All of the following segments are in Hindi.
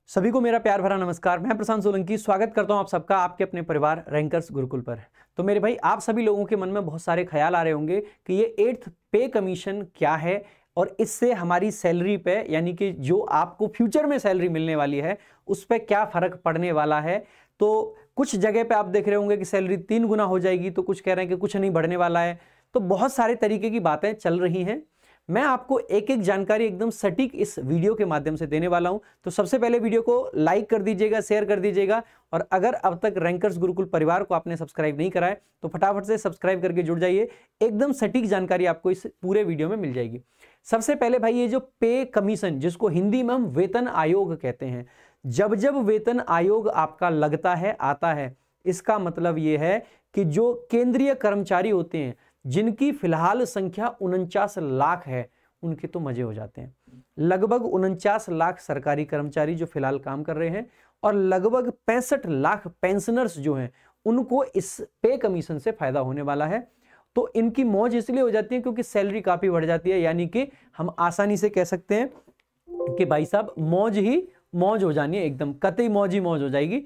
सभी को मेरा प्यार भरा नमस्कार। मैं प्रशांत सोलंकी स्वागत करता हूं आप सबका आपके अपने परिवार रैंकर्स गुरुकुल पर। तो मेरे भाई, आप सभी लोगों के मन में बहुत सारे ख्याल आ रहे होंगे कि ये 8th पे कमीशन क्या है और इससे हमारी सैलरी पे, यानी कि जो आपको फ्यूचर में सैलरी मिलने वाली है, उस पर क्या फर्क पड़ने वाला है। तो कुछ जगह पे आप देख रहे होंगे कि सैलरी 3 गुना हो जाएगी, तो कुछ कह रहे हैं कि कुछ नहीं बढ़ने वाला है। तो बहुत सारे तरीके की बातें चल रही हैं। मैं आपको एक एक जानकारी एकदम सटीक इस वीडियो के माध्यम से देने वाला हूं। तो सबसे पहले वीडियो को लाइक कर दीजिएगा, शेयर कर दीजिएगा, और अगर अब तक रैंकर्स गुरुकुल परिवार को आपने सब्सक्राइब नहीं करा है तो फटाफट से सब्सक्राइब करके जुड़ जाइए। एकदम सटीक जानकारी आपको इस पूरे वीडियो में मिल जाएगी। सबसे पहले भाई, ये जो पे कमीशन, जिसको हिंदी में हम वेतन आयोग कहते हैं, जब जब वेतन आयोग आपका लगता है, आता है, इसका मतलब ये है कि जो केंद्रीय कर्मचारी होते हैं, जिनकी फिलहाल संख्या 49 लाख है, उनके तो मजे हो जाते हैं। लगभग 49 लाख सरकारी कर्मचारी जो फिलहाल काम कर रहे हैं और लगभग 65 लाख पेंशनर्स जो हैं, उनको इस पे कमीशन से फायदा होने वाला है। तो इनकी मौज इसलिए हो जाती है क्योंकि सैलरी काफी बढ़ जाती है, यानी कि हम आसानी से कह सकते हैं कि भाई साहब मौज ही मौज हो जानी है, एकदम कतई मौज ही मौज हो जाएगी।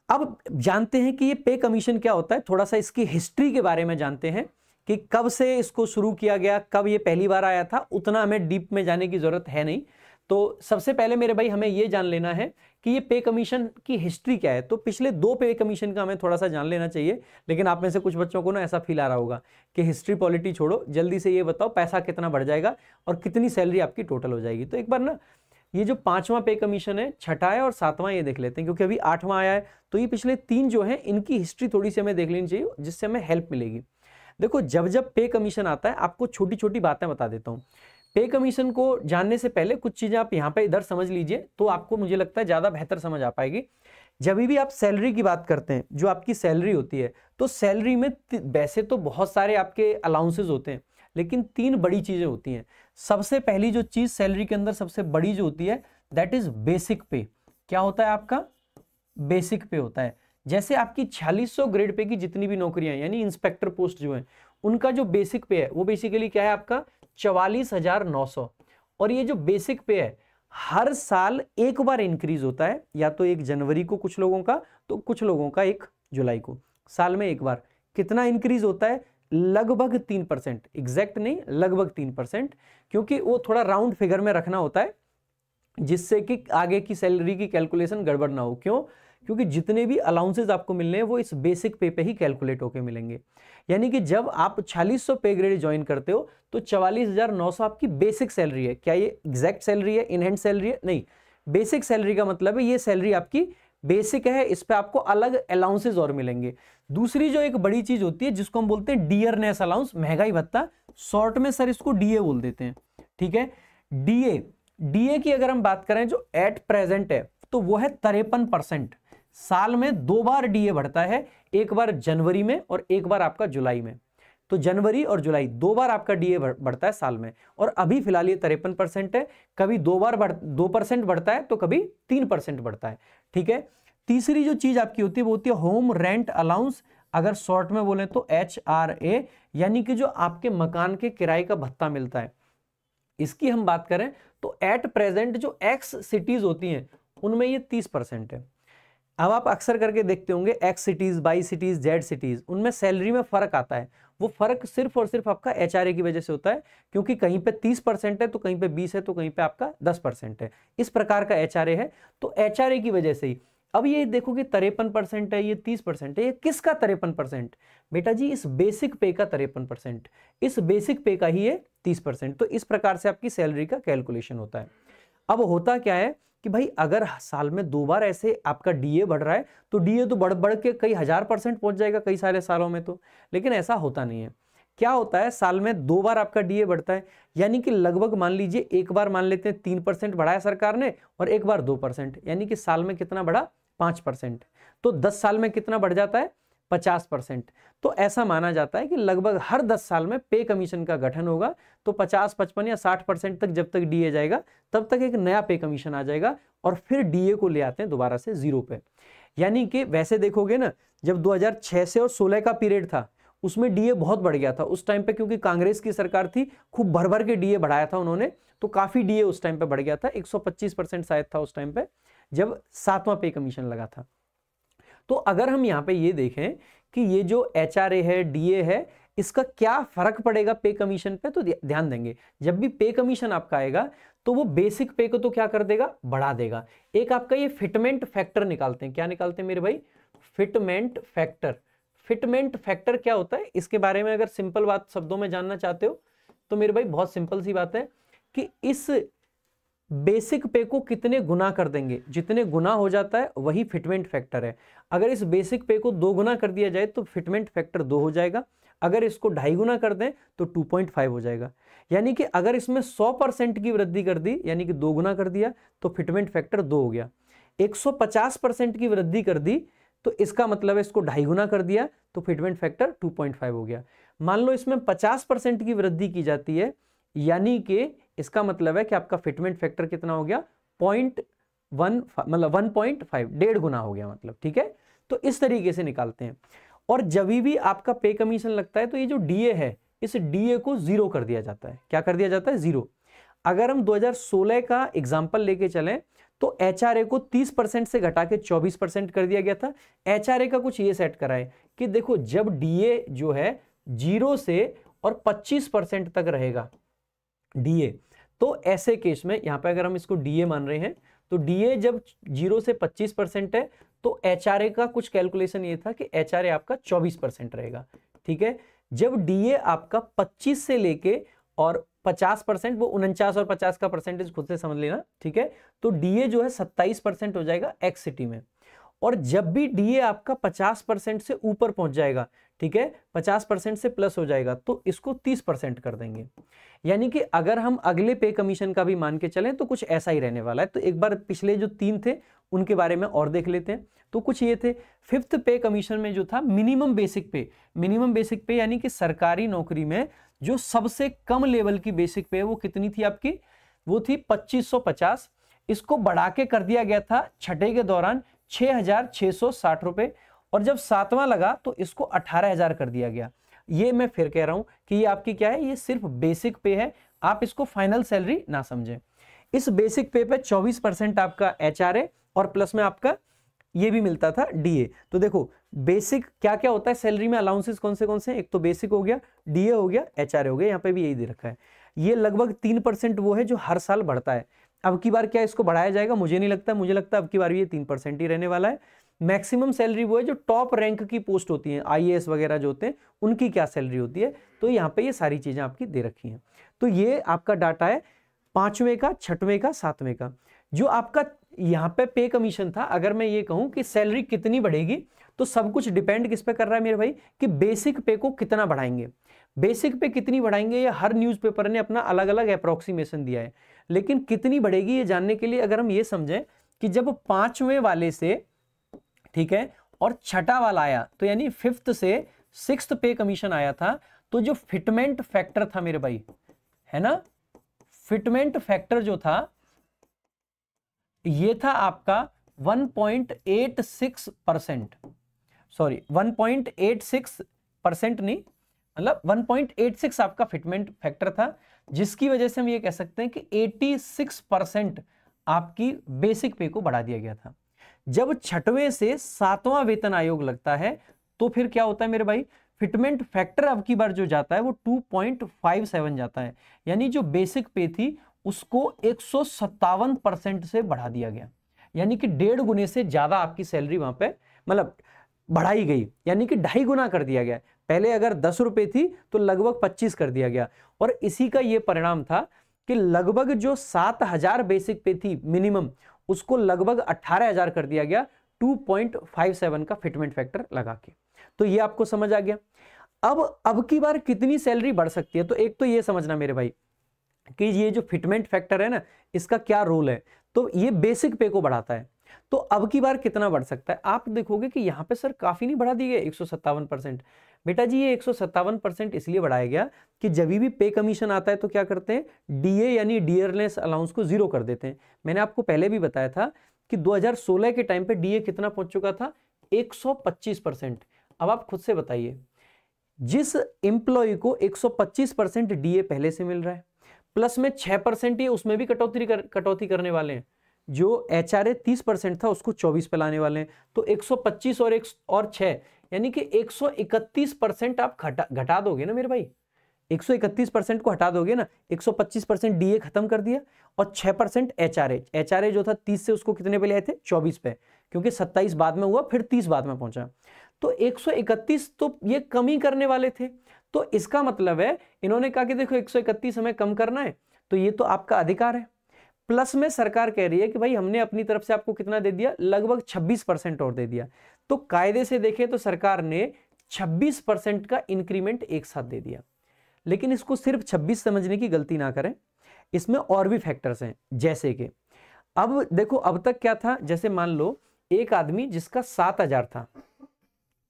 अब जानते हैं कि ये पे कमीशन क्या होता है। थोड़ा सा इसकी हिस्ट्री के बारे में जानते हैं कि कब से इसको शुरू किया गया, कब ये पहली बार आया था। उतना हमें डीप में जाने की जरूरत है नहीं। तो सबसे पहले मेरे भाई, हमें ये जान लेना है कि ये पे कमीशन की हिस्ट्री क्या है। तो पिछले 2 पे कमीशन का हमें थोड़ा सा जान लेना चाहिए। लेकिन आप में से कुछ बच्चों को ना ऐसा फील आ रहा होगा कि हिस्ट्री पॉलिटी छोड़ो, जल्दी से ये बताओ पैसा कितना बढ़ जाएगा और कितनी सैलरी आपकी टोटल हो जाएगी। तो एक बार ना, ये जो 5वां पे कमीशन है, 6ठा है और 7वां ये देख लेते हैं, क्योंकि अभी 8वां आया है। तो ये पिछले 3 जो है, इनकी हिस्ट्री थोड़ी सी हमें देख लेनी चाहिए, जिससे हमें हेल्प मिलेगी। देखो, जब जब पे कमीशन आता है, आपको छोटी छोटी बातें बता देता हूं। पे कमीशन को जानने से पहले कुछ चीजें आप यहां पे इधर समझ लीजिए, तो आपको मुझे लगता है ज्यादा बेहतर समझ आ पाएगी। जब भी आप सैलरी की बात करते हैं, जो आपकी सैलरी होती है, तो सैलरी में वैसे तो बहुत सारे आपके अलाउंसेस होते हैं, लेकिन 3 बड़ी चीजें होती हैं। सबसे पहली जो चीज सैलरी के अंदर सबसे बड़ी जो होती है, दैट इज बेसिक पे। क्या होता है आपका? बेसिक पे होता है। जैसे आपकी 4600 ग्रेड पे की जितनी भी नौकरियां, यानी इंस्पेक्टर पोस्ट जो है, उनका जो बेसिक पे है वो बेसिकली क्या है आपका? 44,900। और ये जो बेसिक पे है, हर साल एक बार इंक्रीज होता है, या तो 1 जनवरी को कुछ लोगों का, तो कुछ लोगों का 1 जुलाई को। साल में एक बार। कितना इंक्रीज होता है? लगभग 3%। एग्जैक्ट नहीं, लगभग 3%, क्योंकि वो थोड़ा राउंड फिगर में रखना होता है, जिससे कि आगे की सैलरी की कैलकुलेशन गड़बड़ ना हो। क्यों? क्योंकि जितने भी अलाउंसेस आपको मिलने हैं वो इस बेसिक पे ही कैलकुलेट होके मिलेंगे। यानी कि जब आप 4600 पे ग्रेड ज्वाइन करते हो, तो 44,900 आपकी बेसिक सैलरी है। क्या ये एग्जैक्ट सैलरी है, इन हैंड सैलरी है? नहीं। बेसिक सैलरी का मतलब है ये सैलरी आपकी बेसिक है, इस पे आपको अलग अलाउंसेस और मिलेंगे। दूसरी जो एक बड़ी चीज होती है, जिसको हम बोलते हैं डियरनेस अलाउंस, महंगाई भत्ता, शॉर्ट में सर इसको डीए बोल देते हैं। ठीक है। डीए की अगर हम बात करें, जो एट प्रेजेंट है, तो वो है 53%। साल में 2 बार डीए बढ़ता है, एक बार जनवरी में और एक बार आपका जुलाई में। तो जनवरी और जुलाई 2 बार आपका डीए बढ़ता है साल में, और अभी फिलहाल ये 53% है। कभी 2% बढ़ता है, तो कभी 3% बढ़ता है। ठीक है। तीसरी जो चीज आपकी होती है वो होती है होम रेंट अलाउंस, अगर शॉर्ट में बोले तो HRA, यानी कि जो आपके मकान के किराए का भत्ता मिलता है। इसकी हम बात करें तो एट प्रेजेंट जो एक्स सिटीज होती हैं, उनमें ये 30% है। अब आप अक्सर करके देखते होंगे X cities, Y cities, Z cities, उनमें सैलरी में फर्क आता है। वो फर्क सिर्फ और सिर्फ आपका HRA की वजह से होता है, क्योंकि कहीं पे 30% है, तो कहीं पे 20 है, तो कहीं पे आपका 10% है। इस प्रकार का HRA है। तो HRA की वजह से ही अब ये देखो कि 53% है, ये 30% है। ये किसका 53%? बेटा जी, इस बेसिक पे का 53%, इस बेसिक पे का ही है 30%। तो इस प्रकार से आपकी सैलरी का कैलकुलेशन होता है। अब होता क्या है कि भाई, अगर साल में 2 बार ऐसे आपका डीए बढ़ रहा है, तो डीए तो बढ़ बढ़ के कई 1000% पहुंच जाएगा कई सारे सालों में। तो लेकिन ऐसा होता नहीं है। क्या होता है, साल में 2 बार आपका डीए बढ़ता है, यानी कि लगभग मान लीजिए एक बार मान लेते हैं 3% बढ़ाया सरकार ने, और एक बार 2%, यानी कि साल में कितना बढ़ा? 5%। तो 10 साल में कितना बढ़ जाता है? 50%। तो ऐसा माना जाता है कि लगभग हर 10 साल में पे कमीशन का गठन होगा। तो 50, 55 या 60% तक जब तक डीए जाएगा, तब तक एक नया पे कमीशन आ जाएगा, और फिर डीए को ले आते हैं दोबारा से 0 पे। यानी कि वैसे देखोगे ना, जब 2006 से और 16 का पीरियड था, उसमें डीए बहुत बढ़ गया था उस टाइम पे, क्योंकि कांग्रेस की सरकार थी, खूब भर भर के डीए बढ़ाया था उन्होंने, तो काफी डीए उस टाइम पे बढ़ गया था, 125% शायद था उस टाइम पे जब 7वां पे कमीशन लगा था। तो अगर हम यहाँ पे ये देखें कि ये जो एचआरए है, डीए है, इसका क्या फर्क पड़ेगा पे कमीशन पे, तो ध्यान देंगे जब भी पे कमीशन आपका आएगा तो वो बेसिक पे को तो क्या कर देगा, बढ़ा देगा। एक आपका ये फिटमेंट फैक्टर निकालते हैं, क्या निकालते हैं मेरे भाई, फिटमेंट फैक्टर। फिटमेंट फैक्टर क्या होता है, इसके बारे में अगर सिंपल बात शब्दों में जानना चाहते हो तो मेरे भाई बहुत सिंपल सी बात है कि इस बेसिक पे को कितने गुना कर देंगे, जितने गुना हो जाता है वही फिटमेंट फैक्टर है। अगर इस बेसिक पे को 2 गुना कर दिया जाए तो फिटमेंट फैक्टर 2 हो जाएगा, अगर इसको 2.5 गुना कर दें तो 2.5 हो जाएगा। यानी कि अगर इसमें 100% की वृद्धि कर दी, यानी कि 2 गुना कर दिया, तो फिटमेंट फैक्टर 2 हो गया। 150% की वृद्धि कर दी तो इसका मतलब है इसको 2.5 गुना कर दिया तो फिटमेंट फैक्टर 2.5 हो गया। मान लो इसमें 50% की वृद्धि की जाती है, यानी कि इसका मतलब है कि आपका फिटमेंट फैक्टर कितना हो गया, 0.1 मतलब 1.5, 1.5 गुना हो गया मतलब, ठीक है। तो इस तरीके से निकालते हैं। और जब भी आपका पे कमीशन लगता है तो ये जो डीए है, इस डीए को 0 कर दिया जाता है। क्या कर दिया जाता है, 0। अगर हम 2016 का एग्जाम्पल लेके चलें तो एचआरए को 30% से घटा के 24% कर दिया गया था। एचआरए का कुछ ये सेट करा है कि देखो जब डीए जो है 0 से और 25% तक रहेगा डीए, तो ऐसे केस में यहां पे अगर हम इसको डीए मान रहे हैं तो डीए जब 0 से 25% है तो एचआरए का कुछ कैलकुलेशन ये था कि एचआरए आपका 24% रहेगा, ठीक है। जब डीए आपका 25 से लेके और 50%, वो 49 और 50 का परसेंटेज खुद से समझ लेना, ठीक है। तो डीए जो है 27% हो जाएगा एक्स सिटी में। और जब भी डीए आपका 50% से ऊपर पहुंच जाएगा, ठीक है, 50% से प्लस हो जाएगा, तो इसको 30% कर देंगे। यानी कि अगर हम अगले पे कमीशन का भी मान के चलें तो कुछ ऐसा ही रहने वाला है। तो एक बार पिछले जो 3 थे उनके बारे में और देख लेते हैं। तो कुछ ये थे, 5th पे कमीशन में जो था मिनिमम बेसिक पे, मिनिमम बेसिक पे यानी कि सरकारी नौकरी में जो सबसे कम लेवल की बेसिक पे है वो कितनी थी आपकी, वो थी 2550। इसको बढ़ा के कर दिया गया था छठे के दौरान 6660 रुपए, और जब 7वां लगा तो इसको 18000 कर दिया गया। ये मैं फिर कह रहा हूं कि ये आपकी क्या है, ये सिर्फ बेसिक पे है, आप इसको फाइनल सैलरी ना समझें। इस बेसिक पे पे 24% आपका एचआरए और प्लस में आपका ये भी मिलता था डीए। तो देखो बेसिक क्या क्या होता है सैलरी में, अलाउंसेस कौन से हैं, एक तो बेसिक हो गया, डीए हो गया, एचआरए हो गया, यहाँ पे भी यही दे रखा है। ये लगभग 3% वो है जो हर साल बढ़ता है। अब की बार क्या इसको बढ़ाया जाएगा, मुझे नहीं लगता, मुझे लगता है अब की बार ये 3% ही रहने वाला है। मैक्सिमम सैलरी वो है जो टॉप रैंक की पोस्ट होती है, आईएएस वगैरह जो होते हैं उनकी क्या सैलरी होती है। तो यहाँ पे ये सारी चीजें आपकी दे रखी हैं। तो ये आपका डाटा है 5वें का, 6वें का, 7वें का। जो आपका यहाँ पे पे कमीशन था, अगर मैं ये कहूं कि सैलरी कितनी बढ़ेगी, तो सब कुछ डिपेंड किस पे कर रहा है मेरे भाई, कि बेसिक पे को कितना बढ़ाएंगे। बेसिक पे कितनी बढ़ाएंगे ये हर न्यूज़पेपर ने अपना अलग अलग अप्रोक्सीमेशन दिया है, लेकिन कितनी बढ़ेगी ये जानने के लिए अगर हम ये समझें कि जब 5वें वाले से, ठीक है, और छठा वाला आया, तो यानी 5th से 6th पे कमीशन आया था, तो जो फिटमेंट फैक्टर था मेरे भाई, है ना, फिटमेंट फैक्टर जो था ये था आपका 1.86%, सॉरी 1.86% नहीं, मतलब 1.86 आपका फिटमेंट फैक्टर था, जिसकी वजह से हम ये कह सकते हैं कि 86% आपकी बेसिक पे को बढ़ा दिया गया था। जब 6वें से 7वां वेतन आयोग लगता है तो फिर क्या होता है मेरे भाई, फिटमेंट फैक्टर अब की बार जो जाता है वो 2.57 जाता है, यानी जो बेसिक पे थी उसको 157% से बढ़ा दिया गया, यानी कि 1.5 गुने से ज्यादा आपकी सैलरी वहां पे मतलब बढ़ाई गई, यानी कि 2.5 गुना कर दिया गया। पहले अगर 10 रुपए थी तो लगभग 25 कर दिया गया, और इसी का ये परिणाम था कि लगभग जो 7000 बेसिक पे थी मिनिमम, उसको लगभग 18000 कर दिया गया 2.57 का फिटमेंट फैक्टर लगा के। तो ये आपको समझ आ गया। अब की बार कितनी सैलरी बढ़ सकती है, तो एक तो ये समझना मेरे भाई कि ये जो फिटमेंट फैक्टर है ना, इसका क्या रोल है, तो ये बेसिक पे को बढ़ाता है। तो अब की बार कितना बढ़ सकता है, आप देखोगे कि यहां पे सर काफी नहीं बढ़ा दी गई 157%। बेटा जी ये 157% इसलिए बढ़ाया गया कि जब भी पे कमीशन आता है तो क्या करते हैं, डीए यानी डियरनेस अलाउंस को 0 कर देते हैं। मैंने आपको पहले भी बताया था कि 2016 के टाइम पे डीए कितना पहुंच चुका था, 125%। अब आप खुद से बताइए जिस एम्प्लॉय को 125% डीए पहले से मिल रहा है, प्लस में 6% ये उसमें भी कटौती करने वाले हैं। जो एचआरए 30% था उसको 24 पे लाने वाले हैं। तो 125 और 6 यानी कि 131% आप घटा दोगे ना मेरे भाई, 131% को हटा दोगे ना, 125% डीए खत्म कर दिया और 6% एचआरए जो था 30 से उसको कितने पे ले आए थे, 24 पे, क्योंकि 27 बाद में हुआ, फिर 30 बाद में पहुंचा। तो 131 तो ये कमी करने वाले थे। तो इसका मतलब है इन्होंने कहा कि देखो 131 हमें कम करना है, तो ये तो आपका अधिकार है। प्लस में सरकार कह रही है कि भाई हमने अपनी तरफ से आपको कितना दे दिया, लगभग 26% और दे दिया। तो कायदे से देखें तो सरकार ने 26% का इंक्रीमेंट एक साथ दे दिया। लेकिन इसको सिर्फ 26 समझने की गलती ना करें, इसमें और भी फैक्टर्स हैं। जैसे कि अब देखो, अब तक क्या था, जैसे मान लो एक आदमी जिसका 7,000 था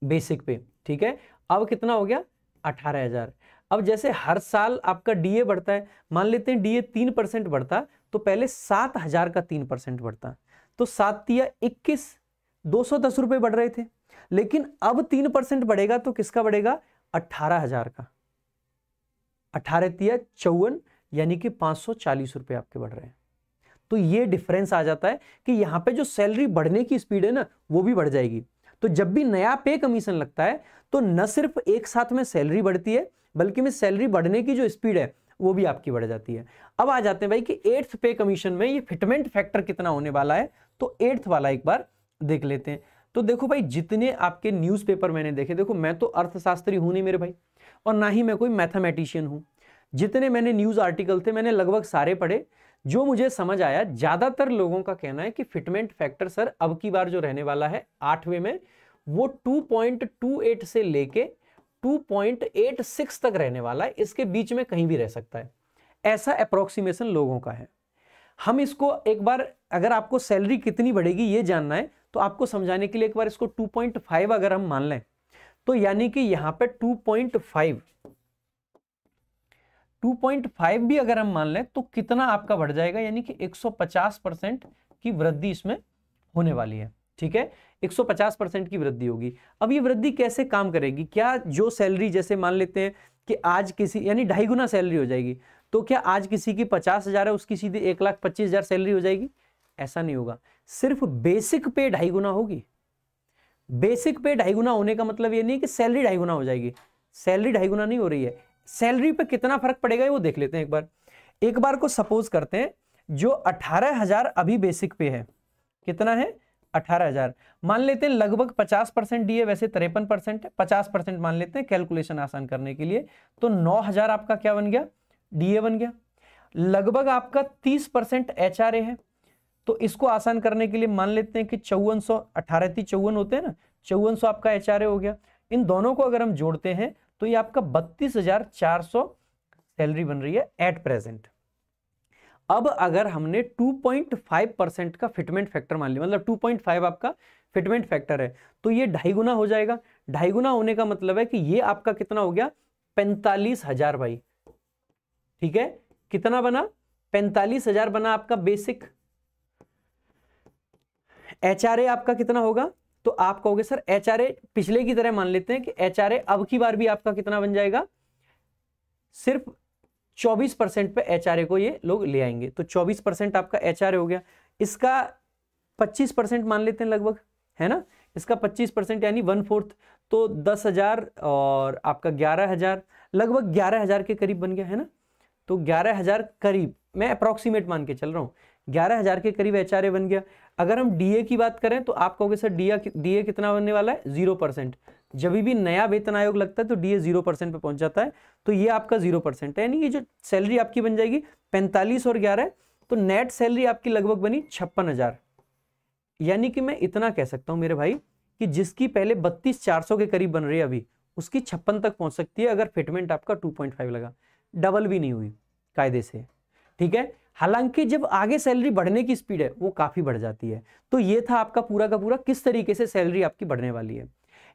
बेसिक पे, ठीक है, अब कितना हो गया, 18,000। अब जैसे हर साल आपका डीए बढ़ता है, मान लेते हैं डीए 3% बढ़ता, तो पहले 7,000 का 3% बढ़ता, तो 7 तिया 21, 210 रुपए बढ़ रहे थे। लेकिन अब 3% बढ़ेगा तो किसका बढ़ेगा, 18,000 का, 18 तिया 54, यानी कि 540 रुपए आपके बढ़ रहे हैं। तो ये डिफरेंस आ जाता है कि यहां पे जो सैलरी बढ़ने की स्पीड है ना, वो भी बढ़ जाएगी। तो जब भी नया पे कमीशन लगता है तो न सिर्फ एक साथ में सैलरी बढ़ती है, बल्कि में सैलरी बढ़ने की जो स्पीड है वो भी आपकी बढ़ जाती है। अब आ जाते हैं भाई कि 8th पे कमीशन में ये फिटमेंट फैक्टर कितना होने वाला है, तो 8th वाला एक बार देख लेते हैं। तो देखो भाई, जितने आपके न्यूज़पेपर मैंने देखे, देखो मैं तो अर्थशास्त्री हूं नहीं मेरे भाई, और ना ही मैं कोई मैथमेटिशियन हूं। जितने मैंने न्यूज आर्टिकल थे मैंने लगभग सारे पढ़े। जो मुझे समझ आया, ज्यादातर लोगों का कहना है कि फिटमेंट फैक्टर सर अब की बार जो रहने वाला है 8वें में, वो 2.28 से लेके 2.86 तक रहने वाला है, इसके बीच में कहीं भी रह सकता है, ऐसा अप्रोक्सीमेशन लोगों का है। हम इसको एक बार, अगर आपको सैलरी कितनी बढ़ेगी ये जानना है, तो आपको समझाने के लिए एक बार इसको 2.5 अगर हम मान लें, तो यानी कि यहां पे 2.5 भी अगर हम मान लें तो कितना आपका बढ़ जाएगा, यानी कि 150% की वृद्धि इसमें होने वाली है। ठीक है, 150% की वृद्धि होगी। अब ये वृद्धि कैसे काम करेगी, क्या जो सैलरी, जैसे मान लेते हैं कि आज किसी, यानी 2.5 गुना सैलरी हो जाएगी, तो क्या आज किसी की 50,000 है उसकी सीधे 1,25,000 सैलरी हो जाएगी? ऐसा नहीं होगा, सिर्फ बेसिक पे 2.5 गुना होगी। बेसिक पे 2.5 गुना होने का मतलब ये नहीं कि सैलरी 2.5 गुना हो जाएगी, सैलरी 2.5 गुना नहीं हो रही है। सैलरी पे कितना फर्क पड़ेगा वो देख लेते हैं एक बार को सपोज करते हैं, जो 18,000 अभी बेसिक पे है, कितना है 18,000, मान लेते हैं लगभग 50% डीए, वैसे 53% है, 50% मान लेते हैं कैलकुलेशन आसान करने के लिए, तो 9,000 आपका क्या बन गया, डीए बन गया। लगभग आपका 30% एचआरए है, तो इसको आसान करने के लिए मान लेते हैं कि 5400, 18 होते हैं ना, 5400 आपका एचआरए हो गया। इन दोनों को अगर हम जोड़ते हैं तो ये आपका 32,400 सैलरी बन रही है एट प्रेजेंट। अब अगर हमने 2.5% का फिटमेंट फैक्टर मान लिया, मतलब 2.5 आपका फिटमेंट फैक्टर है, तो ये 2.5 गुना हो जाएगा। 2.5 गुना होने का मतलब है कि ये आपका कितना हो गया, 45,000 भाई। ठीक है, कितना बना, 45,000 बना आपका बेसिक। एचआरए आपका कितना होगा, तो आप कहोगे सर एचआरए पिछले की तरह मान लेते हैं कि एचआरए अब की बार भी आपका कितना बन जाएगा, सिर्फ 24% पे एचआरए को ये लोग ले आएंगे, तो 24% आपका एचआरए हो गया। इसका 25% मान लेते हैं लगभग, है ना, इसका 25% यानी 1/4, तो 10,000 और आपका 11,000, लगभग 11,000 के करीब बन गया, है ना। तो 11,000 करीब, मैं अप्रोक्सीमेट मान के चल रहा हूं, 11,000 के करीब एचआरए बन गया। अगर हम डीए की बात करें तो आप कहोगे सर डीए कितना बनने वाला है, 0%। जब भी नया वेतन आयोग लगता है तो डीए 0% पे पहुंच जाता है, तो ये आपका 0% है, यानी ये जो सैलरी आपकी बन जाएगी 45 और 11, तो नेट सैलरी आपकी लगभग बनी 56,000। यानी कि मैं इतना कह सकता हूं मेरे भाई कि जिसकी पहले 32,400 के करीब बन रही है अभी, उसकी 56 तक पहुंच सकती है अगर फिटमेंट आपका 2.5 लगा, डबल भी नहीं हुई कायदे से। ठीक है, हालांकि जब आगे सैलरी बढ़ने की स्पीड है वो काफी बढ़ जाती है। तो ये था आपका पूरा का पूरा किस तरीके से सैलरी आपकी बढ़ने वाली है।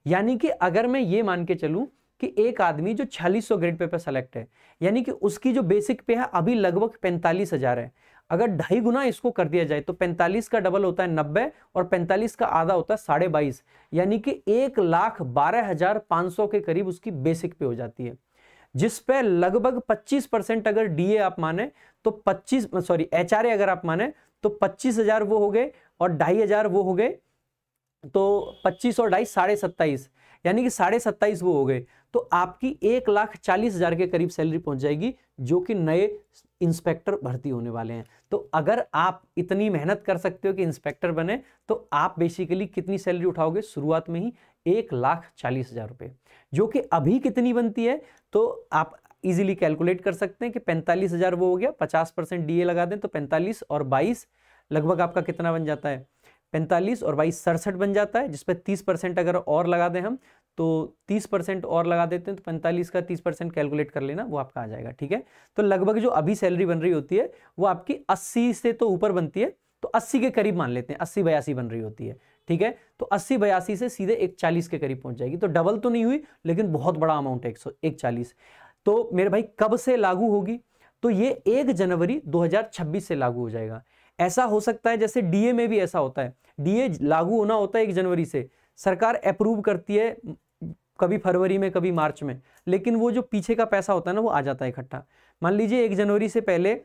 यानी कि अगर मैं ये मान के चलूं कि एक आदमी जो 4600 ग्रेड पे सेलेक्ट है, यानी कि उसकी जो बेसिक पे है अभी लगभग 45,000 है, अगर 2.5 गुना इसको कर दिया जाए तो 45 का डबल होता है 90 और 45 का आधा होता है 22.5, यानी कि 1,12,500 के करीब उसकी बेसिक पे हो जाती है, जिस पे लगभग 25% अगर डीए आप माने तो एचआरए अगर आप माने तो 25,000 वो हो गए और 2,500 वो हो गए, तो 25 और 2.5 27.5, यानी कि 27.5 वो हो गए। तो आपकी 1,40,000 के करीब सैलरी पहुंच जाएगी, जो कि नए इंस्पेक्टर भर्ती होने वाले हैं। तो अगर आप इतनी मेहनत कर सकते हो कि इंस्पेक्टर बने, तो आप बेसिकली कितनी सैलरी उठाओगे? शुरुआत में ही 1,40,000 रुपए, जो कि अभी कितनी बनती है तो आप इजीली कैलकुलेट कर सकते हैं कि 45,000 वो हो गया, 50% डीए लगा दें तो 45 और 22 लगभग आपका कितना बन जाता है? 45 और 22 67 बन जाता है, जिसपे 30% अगर और लगा दें हम तो 30% और लगा देते हैं तो 45 का 30% कैलकुलेट कर लेना, वो आपका आ जाएगा। ठीक है, तो लगभग जो अभी सैलरी बन रही होती है वो आपकी 80 से तो ऊपर बनती है, तो 80 के करीब मान लेते हैं, 80-82 बन रही होती है। ठीक है, तो 80-82 से सीधे 140 के करीब पहुंच जाएगी। तो डबल तो नहीं हुई, लेकिन बहुत बड़ा अमाउंट है 140। तो मेरे भाई कब से लागू होगी? तो ये 1 जनवरी 2026 से लागू हो जाएगा। ऐसा हो सकता है जैसे डीए में भी ऐसा होता है, डीए लागू होना होता है 1 जनवरी से, सरकार अप्रूव करती है कभी फरवरी में कभी मार्च में, लेकिन वो जो पीछे का पैसा होता है ना वो आ जाता है इकट्ठा। मान लीजिए 1 जनवरी से पहले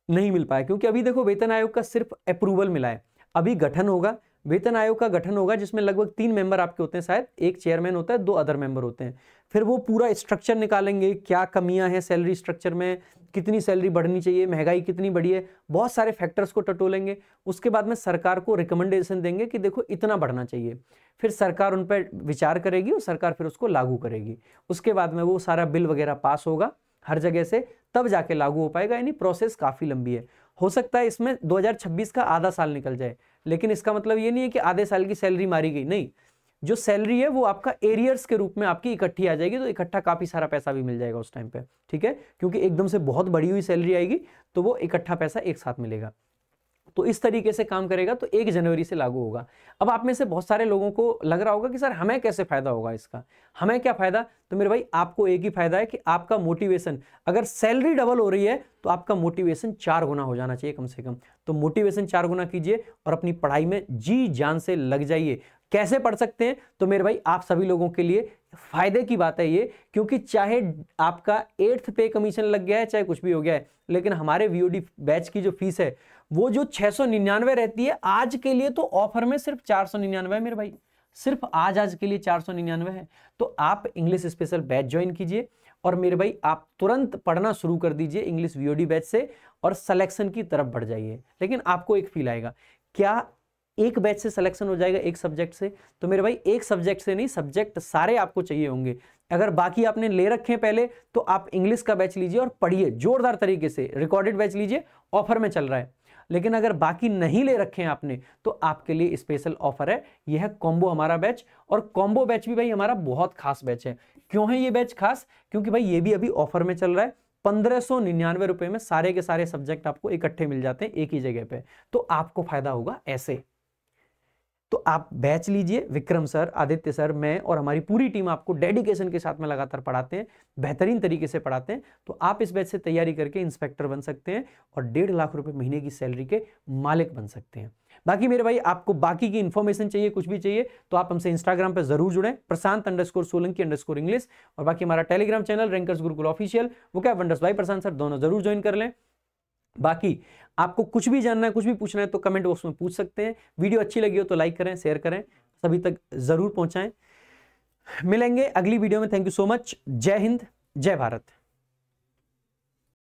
नहीं मिल पाया, क्योंकि अभी देखो वेतन आयोग का सिर्फ अप्रूवल मिला है, अभी गठन होगा, वेतन आयोग का गठन होगा जिसमें लगभग 3 मेंबर आपके होते हैं, शायद 1 चेयरमैन होता है, 2 अदर मेंबर होते हैं। फिर वो पूरा स्ट्रक्चर निकालेंगे, क्या कमियां हैं सैलरी स्ट्रक्चर में, कितनी सैलरी बढ़नी चाहिए, महंगाई कितनी बढ़ी है, बहुत सारे फैक्टर्स को टटोलेंगे। उसके बाद में सरकार को रिकमेंडेशन देंगे कि देखो इतना बढ़ना चाहिए, फिर सरकार उन पर विचार करेगी और सरकार फिर उसको लागू करेगी। उसके बाद में वो सारा बिल वगैरह पास होगा हर जगह से, तब जाके लागू हो पाएगा। यानी प्रोसेस काफी लंबी है, हो सकता है इसमें 2026 का आधा साल निकल जाए, लेकिन इसका मतलब ये नहीं है कि आधे साल की सैलरी मारी गई, नहीं, जो सैलरी है वो आपका एरियर्स के रूप में आपकी इकट्ठी आ जाएगी, तो इकट्ठा काफी सारा पैसा भी मिल जाएगा उस टाइम पे। ठीक है, क्योंकि एकदम से बहुत बड़ी हुई सैलरी आएगी तो वो इकट्ठा पैसा एक साथ मिलेगा। तो इस तरीके से काम करेगा, तो 1 जनवरी से लागू होगा। अब आप में से बहुत सारे लोगों को लग रहा होगा कि सर हमें कैसे फायदा होगा इसका, हमें क्या फायदा? तो मेरे भाई आपको एक ही फायदा है कि आपका मोटिवेशन, अगर सैलरी डबल हो रही है तो आपका मोटिवेशन 4 गुना हो जाना चाहिए कम से कम। तो मोटिवेशन 4 गुना कीजिए और अपनी पढ़ाई में जी जान से लग जाइए। कैसे पढ़ सकते हैं? तो मेरे भाई आप सभी लोगों के लिए फायदे की बात है ये, क्योंकि चाहे आपका 8th पे कमीशन लग गया है, चाहे कुछ भी हो गया है, लेकिन हमारे वीओडी बैच की जो फीस है वो जो 699 रहती है, आज के लिए तो ऑफर में सिर्फ 499 है मेरे भाई, सिर्फ आज के लिए 499 है। तो आप इंग्लिश स्पेशल बैच ज्वाइन कीजिए और मेरे भाई आप तुरंत पढ़ना शुरू कर दीजिए इंग्लिश वीओडी बैच से और सिलेक्शन की तरफ बढ़ जाइए। लेकिन आपको एक फील आएगा, क्या एक बैच से सिलेक्शन हो जाएगा एक सब्जेक्ट से? तो मेरे भाई एक सब्जेक्ट से नहीं, सब्जेक्ट सारे आपको चाहिए होंगे। अगर बाकी आपने ले रखे हैं पहले तो आप इंग्लिश का बैच लीजिए और पढ़िए जोरदार तरीके से, रिकॉर्डेड बैच लीजिए, ऑफर में चल रहा है। लेकिन अगर बाकी नहीं ले रखे हैं आपने तो आपके लिए स्पेशल ऑफर है, यह है कॉम्बो हमारा बैच। और कॉम्बो बैच भी भाई हमारा बहुत खास बैच है। क्यों है ये बैच खास? क्योंकि भाई ये भी अभी ऑफर में चल रहा है, 1599 रुपए में सारे के सारे सब्जेक्ट आपको इकट्ठे मिल जाते हैं एक ही जगह पे, तो आपको फायदा होगा ऐसे। तो आप बैच लीजिए, विक्रम सर, आदित्य सर, मैं और हमारी पूरी टीम आपको डेडिकेशन के साथ में लगातार पढ़ाते हैं, बेहतरीन तरीके से पढ़ाते हैं। तो आप इस बैच से तैयारी करके इंस्पेक्टर बन सकते हैं और 1.5 लाख रुपए महीने की सैलरी के मालिक बन सकते हैं। बाकी मेरे भाई आपको बाकी की इंफॉर्मेशन चाहिए, कुछ भी चाहिए, तो आप हमसे इंस्टाग्राम पर जरूर जुड़ें, प्रशांत_सोलंकी_इंग्लिश, और बाकी हमारा Telegram channel rankers Gurukul official, वो क्या वंडर्स बाय प्रशांत सर, दोनों जरूर ज्वाइन कर लें। बाकी आपको कुछ भी जानना है, कुछ भी पूछना है तो कमेंट बॉक्स में पूछ सकते हैं। वीडियो अच्छी लगी हो तो लाइक करें, शेयर करें, सभी तक जरूर पहुंचाएं। मिलेंगे अगली वीडियो में। Thank you so much. जय हिंद, जय भारत।